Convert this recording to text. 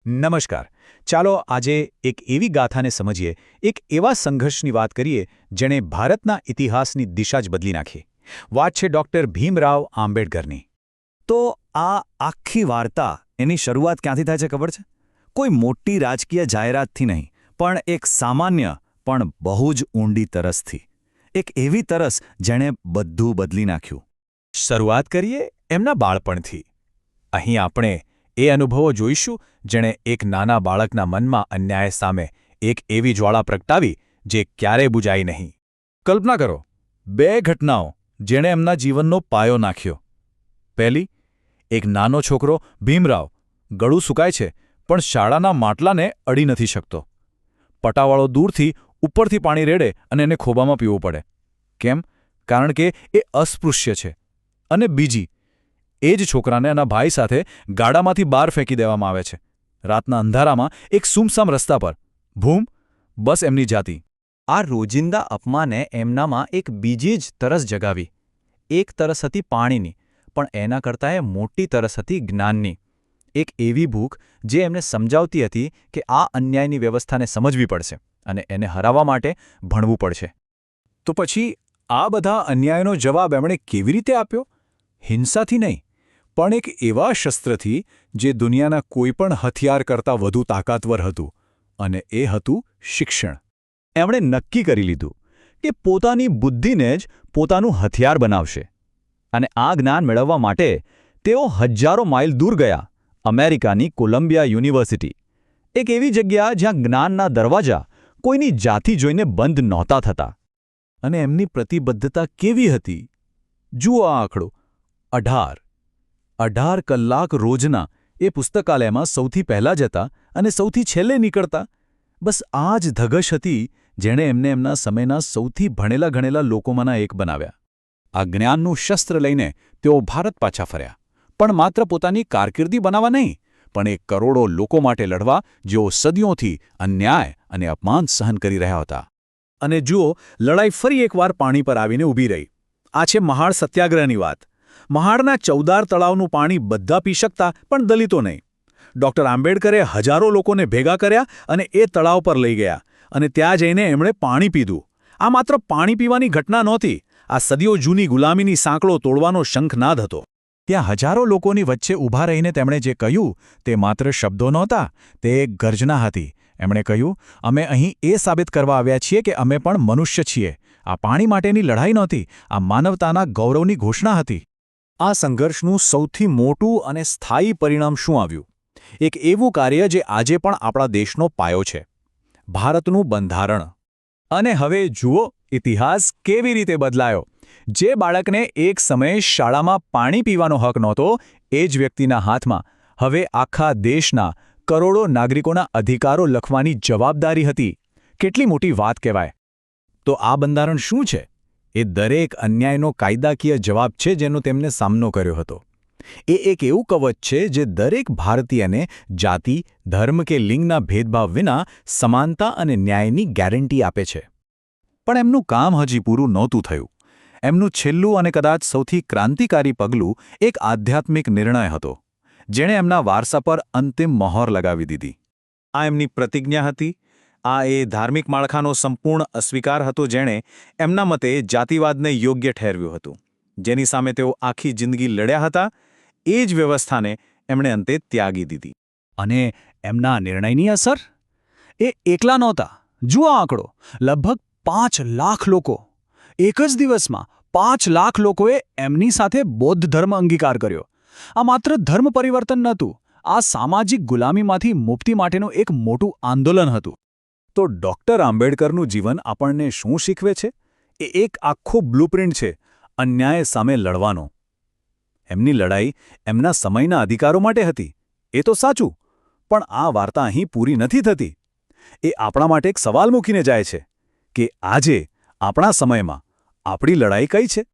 નમસ્કાર. ચાલો આજે એક એવી ગાથાને સમજીએ, એક એવા સંઘર્ષની વાત કરીએ જેણે ભારતના ઇતિહાસની દિશા જ બદલી નાખી. વાત છે ડૉક્ટર ભીમરાવ આંબેડકરની. તો આ આખી વાર્તા એની શરૂઆત ક્યાંથી થાય છે ખબર છે? કોઈ મોટી રાજકીય જાહેરાતથી નહીં, પણ એક સામાન્ય પણ બહુ જ ઊંડી તરસથી. એક એવી તરસ જેણે બધું બદલી નાખ્યું. શરૂઆત કરીએ એમના બાળપણથી. અહીં આપણે એ અનુભવો જોઈશું જેણે એક નાના બાળકના મનમાં અન્યાય સામે એક એવી જ્વાળા પ્રગટાવી જે ક્યારેય બુજાઈ નહીં. કલ્પના કરો, બે ઘટનાઓ જેણે એમના જીવનનો પાયો નાખ્યો. પહેલી, એક નાનો છોકરો ભીમરાવ, ગળું સુકાય છે પણ શાળાના માટલાને અડી નથી શકતો. પટાવાળો દૂરથી ઉપરથી પાણી રેડે અને એને ખોબામાં પીવું પડે. કેમ? કારણ કે એ અસ્પૃશ્ય છે. અને બીજી, એ જ છોકરાને એના ભાઈ સાથે ગાડામાંથી બહાર ફેંકી દેવામાં આવે છે. રાતના અંધારામાં એક સૂમસામ રસ્તા પર. ભૂમ, બસ એમની જાતિ. આ રોજિંદા અપમાને એમનામાં એક બીજી જ તરસ જગાવી. એક તરસ હતી પાણીની, પણ એના કરતાં મોટી તરસ હતી જ્ઞાનની. એક એવી ભૂખ જે એમને સમજાવતી હતી કે આ અન્યાયની વ્યવસ્થાને સમજવી પડશે અને એને હરાવવા માટે ભણવું પડશે. તો પછી આ બધા અન્યાયનો જવાબ એમણે કેવી રીતે આપ્યો? હિંસાથી નહીં, પણ એક એવા શસ્ત્રથી જે દુનિયાના કોઈપણ હથિયાર કરતાં વધુ તાકાતવર હતું, અને એ હતું શિક્ષણ. એમણે નક્કી કરી લીધું કે પોતાની બુદ્ધિને જ પોતાનું હથિયાર બનાવશે. અને આ જ્ઞાન મેળવવા માટે તેઓ હજારો માઇલ દૂર ગયા, અમેરિકાની કોલંબિયા યુનિવર્સિટી. એક એવી જગ્યા જ્યાં જ્ઞાનના દરવાજા કોઈની જાતિ જોઈને બંધ નહોતા થતા. અને એમની પ્રતિબદ્ધતા કેવી હતી? જુઓ આ આંકડો, 18 કલાક રોજના એ પુસ્તકાલયમાં સૌથી પહેલાં જતા અને સૌથી છેલ્લે નીકળતા. બસ આ જ ધગશ હતી જેણે એમને એમના સમયના સૌથી ભણેલા ગણેલા લોકોમાંના એક બનાવ્યા. આ જ્ઞાનનું શસ્ત્ર લઈને તેઓ ભારત પાછા ફર્યા, પણ માત્ર પોતાની કારકિર્દી બનાવવા નહીં, પણ એ કરોડો લોકો માટે લડવા જેઓ સદીઓથી અન્યાય અને અપમાન સહન કરી રહ્યા હતા. અને જુઓ, લડાઈ ફરી એકવાર પાણી પર આવીને ઊભી રહી. આ છે મહાડ સત્યાગ્રહની વાત. મહાડના 14 તળાવનું પાણી બધા પી શકતા, પણ દલિતો નહીં. ડૉક્ટર આંબેડકરે હજારો લોકોને ભેગા કર્યા અને એ તળાવ પર લઈ ગયા, અને ત્યાં જઈને એમણે પાણી પીધું. આ માત્ર પાણી પીવાની ઘટના નહોતી, આ સદીઓ જૂની ગુલામીની સાંકળો તોડવાનો શંખનાદ હતો. ત્યાં હજારો લોકોની વચ્ચે ઊભા રહીને તેમણે જે કહ્યું તે માત્ર શબ્દો નહોતા, તે એક ગર્જના હતી. એમણે કહ્યું, અમે અહીં એ સાબિત કરવા આવ્યા છીએ કે અમે પણ મનુષ્ય છીએ. આ પાણી માટેની લડાઈ નહોતી, આ માનવતાના ગૌરવની ઘોષણા હતી. આ સંઘર્ષનું સૌથી મોટું અને સ્થાયી પરિણામ શું આવ્યું? એક એવું કાર્ય જે આજે પણ આપણા દેશનો પાયો છે, ભારતનું બંધારણ. અને હવે જુઓ, ઇતિહાસ કેવી રીતે બદલાયો. જે બાળકને એક સમયે શાળામાં પાણી પીવાનો હક નહોતો, એ જ વ્યક્તિના હાથમાં હવે આખા દેશના કરોડો નાગરિકોના અધિકારો લખવાની જવાબદારી હતી. કેટલી મોટી વાત કહેવાય. તો આ બંધારણ શું છે? એ દરેક અન્યાયનો કાયદાકીય જવાબ છે જેનો તેમને સામનો કર્યો હતો. એ એક એવું કવચ છે જે દરેક ભારતીયને જાતિ, ધર્મ કે લિંગના ભેદભાવ વિના સમાનતા અને ન્યાયની ગેરંટી આપે છે. પણ એમનું કામ હજી પૂરું નહોતું થયું. એમનું છેલ્લું અને કદાચ સૌથી ક્રાંતિકારી પગલું એક આધ્યાત્મિક નિર્ણય હતો, જેણે એમના વારસા પર અંતિમ મહોર લગાવી દીધી. આ એમની પ્રતિજ્ઞા હતી. આ એ ધાર્મિક માળખાનો સંપૂર્ણ અસ્વીકાર હતો જેણે એમના મતે જાતિવાદને યોગ્ય ઠેરવ્યું હતું. જેની સામે તેઓ આખી જિંદગી લડ્યા હતા, એ જ વ્યવસ્થાને એમણે અંતે ત્યાગી દીધી. અને એમના નિર્ણયની અસર? એ એકલા નહોતા. જુઓ આંકડો, લગભગ 5 લાખ લોકો. એક જ દિવસમાં 5 લાખ લોકોએ એમની સાથે બૌદ્ધ ધર્મ અંગીકાર કર્યો. આ માત્ર ધર્મ પરિવર્તન નહોતું, આ સામાજિક ગુલામીમાંથી મુક્તિ માટેનું એક મોટું આંદોલન હતું. તો ડૉક્ટર આંબેડકરનું જીવન આપણને શું શીખવે છે? એ એક આખો બ્લુપ્રિન્ટ છે અન્યાય સામે લડવાનો. એમની લડાઈ એમના સમયના અધિકારો માટે હતી, એ તો સાચું, પણ આ વાર્તા અહીં પૂરી નથી થતી. એ આપણા માટે એક સવાલ મૂકીને જાય છે કે આજે આપણા સમયમાં આપણી લડાઈ કઈ છે?